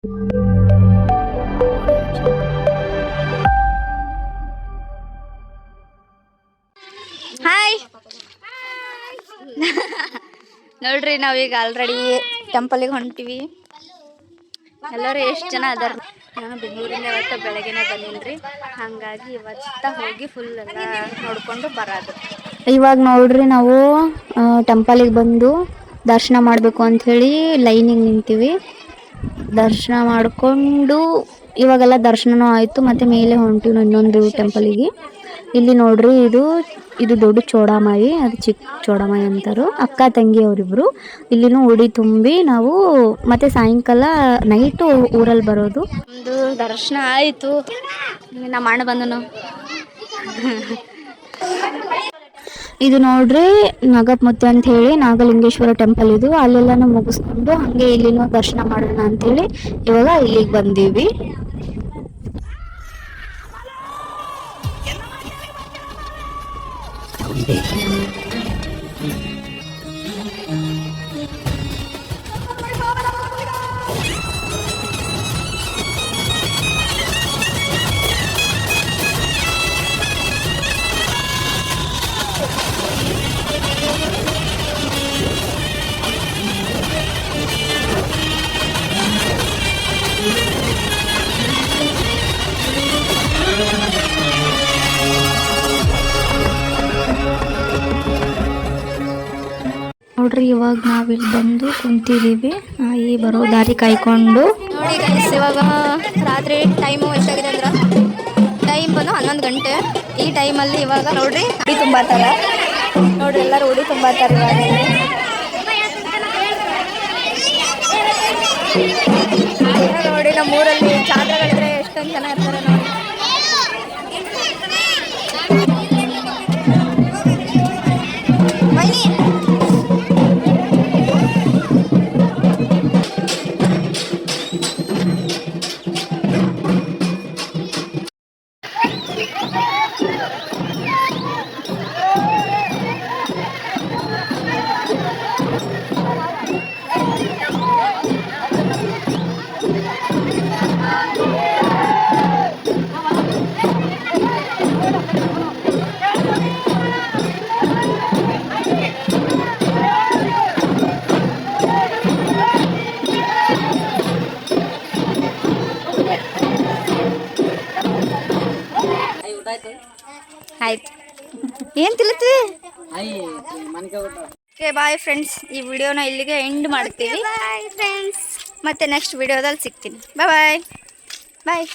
Hi ನೋಡ್ರಿ ನಾವೀಗ already ಟೆಂಪಲಿಗೆ ಹೊಂಟಿವಿ. ಎಲ್ಲರೂ ಎಷ್ಟು ಜನ ಅದಾರ. ನಾನು ಬೆಂಗಳೂರಿಂದ ಇವತ್ತು ಬೆಳಗ್ಗೆನೆ ಬಂದಿನ್ರಿ, ಹಾಗಾಗಿ ಇವತ್ತ ಹೋಗಿ ಫುಲ್ ಎಲ್ಲ ನೋಡ್ಕೊಂಡು ಬರೋದು. ಇವಾಗ ನೋಡ್ರಿ ನಾವು ಟೆಂಪಲಿಗೆ ಬಂದು ದರ್ಶನ ಮಾಡಬೇಕು ಅಂಥೇಳಿ ಲೈನಿಗೆ ನಿಂತೀವಿ. ದರ್ಶನ ಮಾಡಿಕೊಂಡು ಇವಾಗೆಲ್ಲ ದರ್ಶನನೂ ಆಯಿತು, ಮತ್ತು ಮೇಲೆ ಹೊಂಟಿವಿ ಇನ್ನೊಂದು ಟೆಂಪಲಿಗೆ. ಇಲ್ಲಿ ನೋಡ್ರಿ ಇದು ದೊಡ್ಡ ಚೋಡಾಮಾಯಿ, ಅದು ಚಿಕ್ಕ ಚೋಡಾಮಾಯಿ ಅಂತಾರು. ಅಕ್ಕ ತಂಗಿ ಅವರಿಬ್ರು ಇಲ್ಲಿನೂ ಉಡಿ ತುಂಬಿ ನಾವು ಮತ್ತೆ ಸಾಯಂಕಾಲ ನೈಟು ಊರಲ್ಲಿ ಬರೋದು. ಒಂದು ದರ್ಶನ ಆಯಿತು. ನಮ್ಮ ಅಣ್ಣ ಬಂದನು. ಇದು ನೋಡ್ರಿ ನಾಗಪ್ಮುತ್ತಿ ಅಂತ ಹೇಳಿ ನಾಗಲಿಂಗೇಶ್ವರ ಟೆಂಪಲ್ ಇದು. ಅಲ್ಲೆಲ್ಲಾನು ಮುಗಿಸ್ಕೊಂಡು ಹಂಗೆ ಇಲ್ಲಿನೂ ದರ್ಶನ ಮಾಡೋಣ ಅಂತೇಳಿ ಇವಾಗ ಇಲ್ಲಿಗೆ ಬಂದೀವಿ. ನೋಡ್ರಿ ಇವಾಗ ನಾವಿಲ್ಲಿ ಬಂದು ಕುಂತಿದ್ದೀವಿ, ಈ ಬರೋ ದಾರಿ ಕಾಯ್ಕೊಂಡು. ನೋಡಿ ಗೈಸ್, ಇವಾಗ ರಾತ್ರಿ ಟೈಮು ಎಷ್ಟಾಗಿದೆ ಅಂದ್ರೆ ಟೈಮ್ ಬಂದು 11 ಗಂಟೆ. ಈ ಟೈಮಲ್ಲಿ ಇವಾಗ ನೋಡ್ರಿ ಉಡಿ ತುಂಬಾತಾರ. ನೋಡ್ರಿ ಎಲ್ಲರೂ ಉಡಿ ತುಂಬಾತಾರ. ಇವಾಗ ನೋಡಿ ನಮ್ಮೂರಲ್ಲಿ ಚಾದ್ರಗಳಿದ್ರೆ ಎಷ್ಟೊಂದು ಜನ ಇರ್ತಾರೆ ನೋಡಿ. ಆಯ್ತು, ಏನು ತಿಳ್ತಿ. ಓಕೆ ಬಾಯ್ ಫ್ರೆಂಡ್ಸ್, ಈ ವಿಡಿಯೋನ ಇಲ್ಲಿಗೆ ಎಂಡ್ ಮಾಡ್ತೀವಿ. ಬಾಯ್ ಫ್ರೆಂಡ್ಸ್, ಮತ್ತೆ ನೆಕ್ಸ್ಟ್ ವಿಡಿಯೋದಲ್ಲಿ ಸಿಗ್ತೀನಿ. ಬಾಯ್ ಬಾಯ್ ಬಾಯ್.